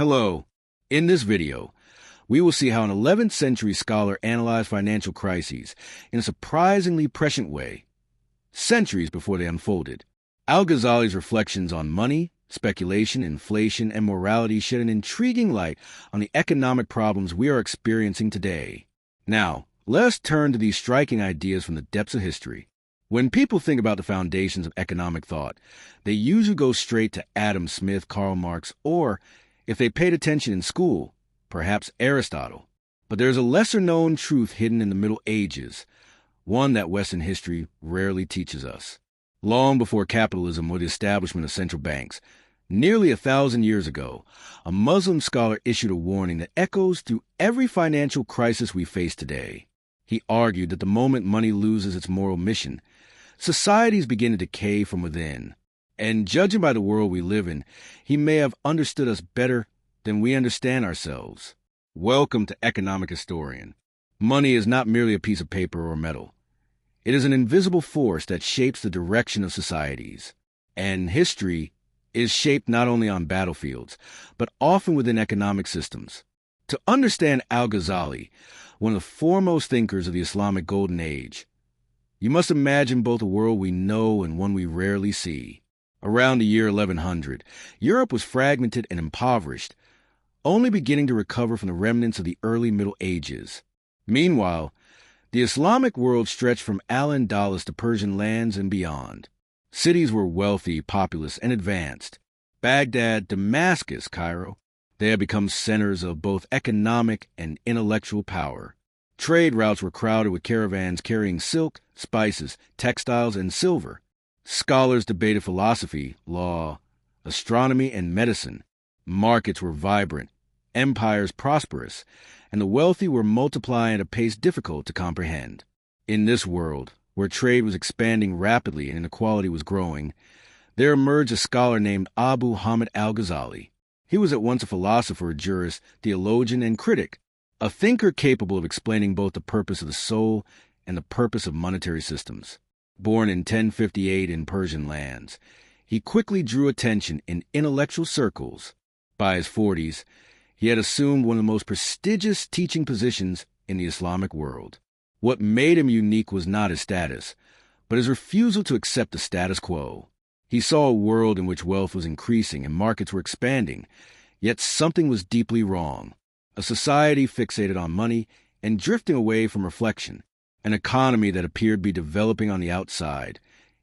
Hello. In this video, we will see how an 11th century scholar analyzed financial crises in a surprisingly prescient way, centuries before they unfolded. Al-Ghazali's reflections on money, speculation, inflation, and morality shed an intriguing light on the economic problems we are experiencing today. Now, let us turn to these striking ideas from the depths of history. When people think about the foundations of economic thought, they usually go straight to Adam Smith, Karl Marx, or, if they paid attention in school, perhaps Aristotle. But there is a lesser-known truth hidden in the Middle Ages, one that Western history rarely teaches us. Long before capitalism or the establishment of central banks, nearly 1,000 years ago, a Muslim scholar issued a warning that echoes through every financial crisis we face today. He argued that the moment money loses its moral mission, societies begin to decay from within. And judging by the world we live in, he may have understood us better than we understand ourselves. Welcome to Economic Historian. Money is not merely a piece of paper or metal. It is an invisible force that shapes the direction of societies. And history is shaped not only on battlefields, but often within economic systems. To understand Al-Ghazali, one of the foremost thinkers of the Islamic Golden Age, you must imagine both a world we know and one we rarely see. Around the year 1100, Europe was fragmented and impoverished, only beginning to recover from the remnants of the early Middle Ages. Meanwhile, the Islamic world stretched from Al-Andalus to Persian lands and beyond. Cities were wealthy, populous, and advanced. Baghdad, Damascus, Cairo, they had become centers of both economic and intellectual power. Trade routes were crowded with caravans carrying silk, spices, textiles, and silver. Scholars debated philosophy, law, astronomy, and medicine. Markets were vibrant, empires prosperous, and the wealthy were multiplying at a pace difficult to comprehend. In this world, where trade was expanding rapidly and inequality was growing, there emerged a scholar named Abu Hamid al-Ghazali. He was at once a philosopher, jurist, theologian, and critic, a thinker capable of explaining both the purpose of the soul and the purpose of monetary systems. Born in 1058 in Persian lands, he quickly drew attention in intellectual circles. By his 40s, he had assumed one of the most prestigious teaching positions in the Islamic world. What made him unique was not his status, but his refusal to accept the status quo. He saw a world in which wealth was increasing and markets were expanding, yet something was deeply wrong. A society fixated on money and drifting away from reflection. An economy that appeared to be developing on the outside,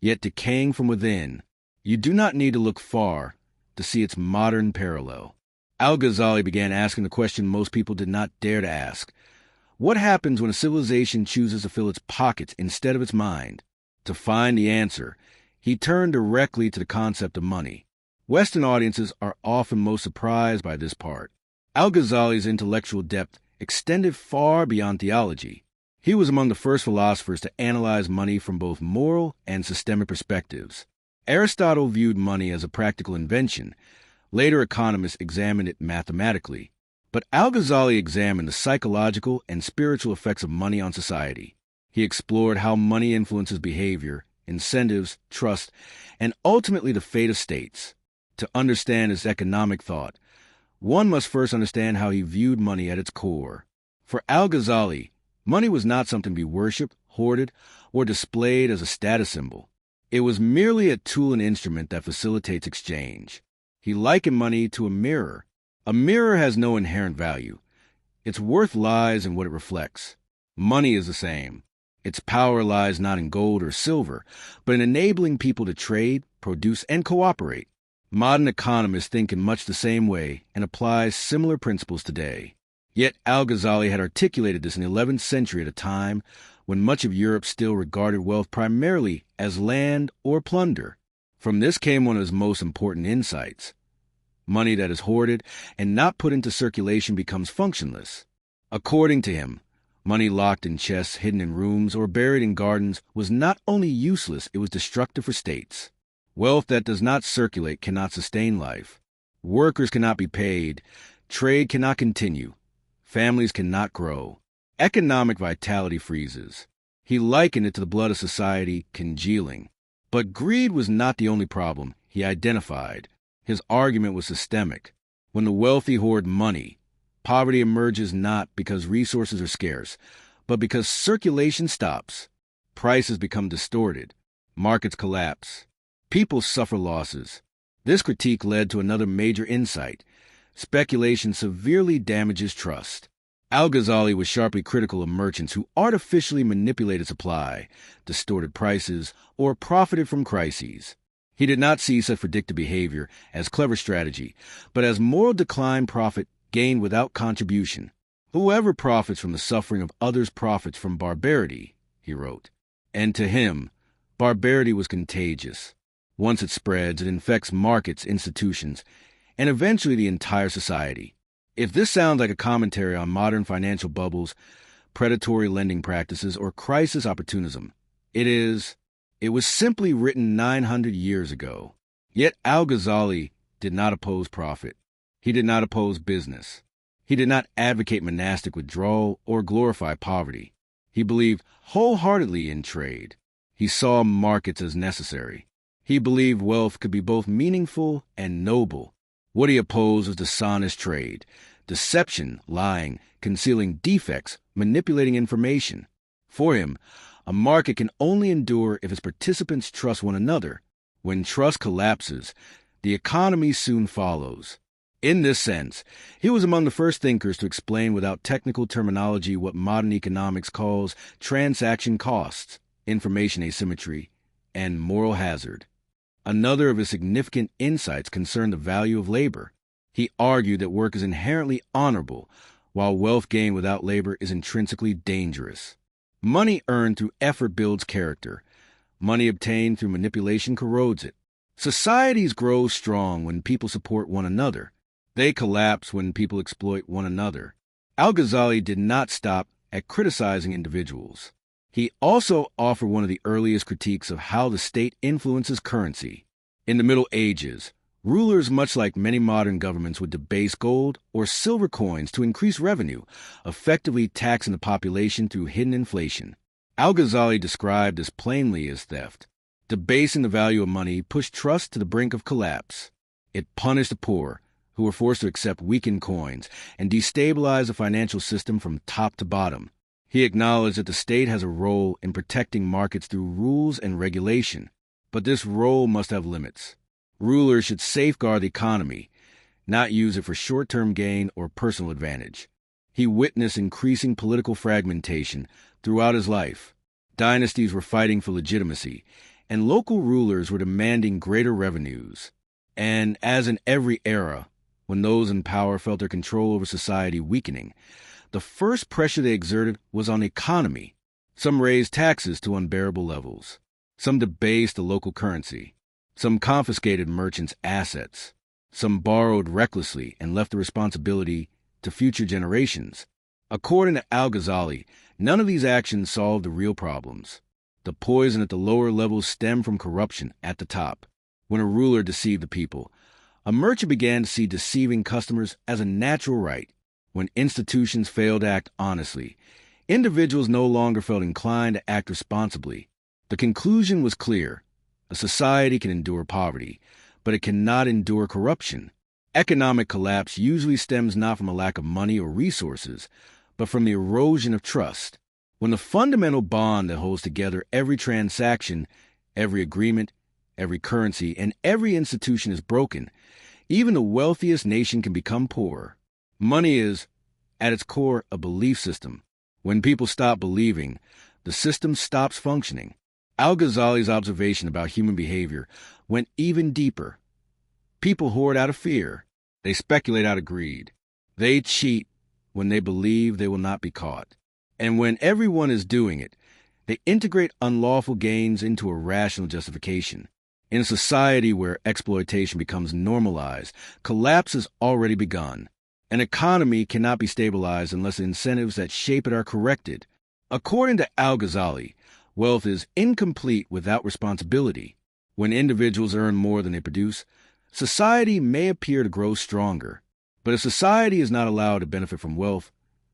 yet decaying from within. You do not need to look far to see its modern parallel. Al-Ghazali began asking the question most people did not dare to ask. What happens when a civilization chooses to fill its pockets instead of its mind? To find the answer, he turned directly to the concept of money. Western audiences are often most surprised by this part. Al-Ghazali's intellectual depth extended far beyond theology. He was among the first philosophers to analyze money from both moral and systemic perspectives. Aristotle viewed money as a practical invention. Later economists examined it mathematically. But Al-Ghazali examined the psychological and spiritual effects of money on society. He explored how money influences behavior, incentives, trust, and ultimately the fate of states. To understand his economic thought, one must first understand how he viewed money at its core. For Al-Ghazali, money was not something to be worshipped, hoarded, or displayed as a status symbol. It was merely a tool and instrument that facilitates exchange. He likened money to a mirror. A mirror has no inherent value. Its worth lies in what it reflects. Money is the same. Its power lies not in gold or silver, but in enabling people to trade, produce, and cooperate. Modern economists think in much the same way and apply similar principles today. Yet Al-Ghazali had articulated this in the 11th century at a time when much of Europe still regarded wealth primarily as land or plunder. From this came one of his most important insights. Money that is hoarded and not put into circulation becomes functionless. According to him, money locked in chests, hidden in rooms, or buried in gardens was not only useless, it was destructive for states. Wealth that does not circulate cannot sustain life. Workers cannot be paid. Trade cannot continue. Families cannot grow. Economic vitality freezes. He likened it to the blood of society congealing. But greed was not the only problem he identified. His argument was systemic. When the wealthy hoard money, poverty emerges not because resources are scarce, but because circulation stops. Prices become distorted. Markets collapse. People suffer losses. This critique led to another major insight. Speculation severely damages trust. Al-Ghazali was sharply critical of merchants who artificially manipulated supply, distorted prices, or profited from crises. He did not see such predictive behavior as clever strategy, but as moral decline profit gained without contribution. Whoever profits from the suffering of others profits from barbarity, he wrote. And to him, barbarity was contagious. Once it spreads, it infects markets, institutions, and eventually the entire society. If this sounds like a commentary on modern financial bubbles, predatory lending practices, or crisis opportunism, it is. It was simply written 900 years ago. Yet Al-Ghazali did not oppose profit. He did not oppose business. He did not advocate monastic withdrawal or glorify poverty. He believed wholeheartedly in trade. He saw markets as necessary. He believed wealth could be both meaningful and noble. What he opposed was dishonest trade, deception, lying, concealing defects, manipulating information. For him, a market can only endure if its participants trust one another. When trust collapses, the economy soon follows. In this sense, he was among the first thinkers to explain without technical terminology what modern economics calls transaction costs, information asymmetry, and moral hazard. Another of his significant insights concerned the value of labor. He argued that work is inherently honorable, while wealth gained without labor is intrinsically dangerous. Money earned through effort builds character. Money obtained through manipulation corrodes it. Societies grow strong when people support one another. They collapse when people exploit one another. Al-Ghazali did not stop at criticizing individuals. He also offered one of the earliest critiques of how the state influences currency. In the Middle Ages, rulers, much like many modern governments, would debase gold or silver coins to increase revenue, effectively taxing the population through hidden inflation. Al-Ghazali described this plainly as theft. Debasing the value of money pushed trust to the brink of collapse. It punished the poor, who were forced to accept weakened coins, and destabilized the financial system from top to bottom. He acknowledged that the state has a role in protecting markets through rules and regulation, but this role must have limits. Rulers should safeguard the economy, not use it for short-term gain or personal advantage. He witnessed increasing political fragmentation throughout his life. Dynasties were fighting for legitimacy, and local rulers were demanding greater revenues. And as in every era, when those in power felt their control over society weakening, the first pressure they exerted was on the economy. Some raised taxes to unbearable levels. Some debased the local currency. Some confiscated merchants' assets. Some borrowed recklessly and left the responsibility to future generations. According to Al-Ghazali, none of these actions solved the real problems. The poison at the lower levels stemmed from corruption at the top. When a ruler deceived the people, a merchant began to see deceiving customers as a natural right. When institutions failed to act honestly, individuals no longer felt inclined to act responsibly. The conclusion was clear. A society can endure poverty, but it cannot endure corruption. Economic collapse usually stems not from a lack of money or resources, but from the erosion of trust. When the fundamental bond that holds together every transaction, every agreement, every currency, and every institution is broken, even the wealthiest nation can become poor. Money is, at its core, a belief system. When people stop believing, the system stops functioning. Al-Ghazali's observation about human behavior went even deeper. People hoard out of fear. They speculate out of greed. They cheat when they believe they will not be caught. And when everyone is doing it, they integrate unlawful gains into a rational justification. In a society where exploitation becomes normalized, collapse has already begun. An economy cannot be stabilized unless the incentives that shape it are corrected. According to Al-Ghazali, wealth is incomplete without responsibility. When individuals earn more than they produce, society may appear to grow stronger. But if society is not allowed to benefit from wealth,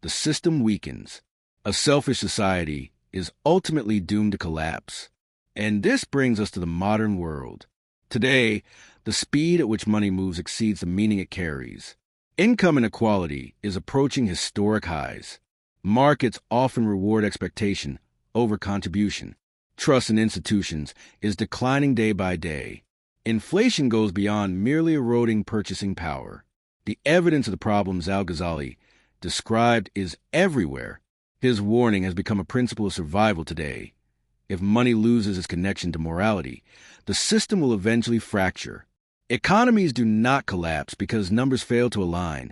the system weakens. A selfish society is ultimately doomed to collapse. And this brings us to the modern world. Today, the speed at which money moves exceeds the meaning it carries. Income inequality is approaching historic highs. Markets often reward expectation over contribution. Trust in institutions is declining day by day. Inflation goes beyond merely eroding purchasing power. The evidence of the problems Al-Ghazali described is everywhere. His warning has become a principle of survival today. If money loses its connection to morality, the system will eventually fracture. Economies do not collapse because numbers fail to align.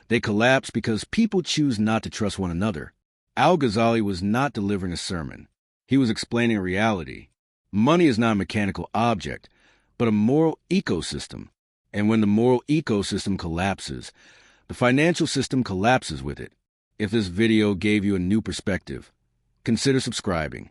They collapse because people choose not to trust one another. Al-Ghazali was not delivering a sermon. He was explaining a reality. Money is not a mechanical object, but a moral ecosystem. And when the moral ecosystem collapses, the financial system collapses with it. If this video gave you a new perspective, consider subscribing.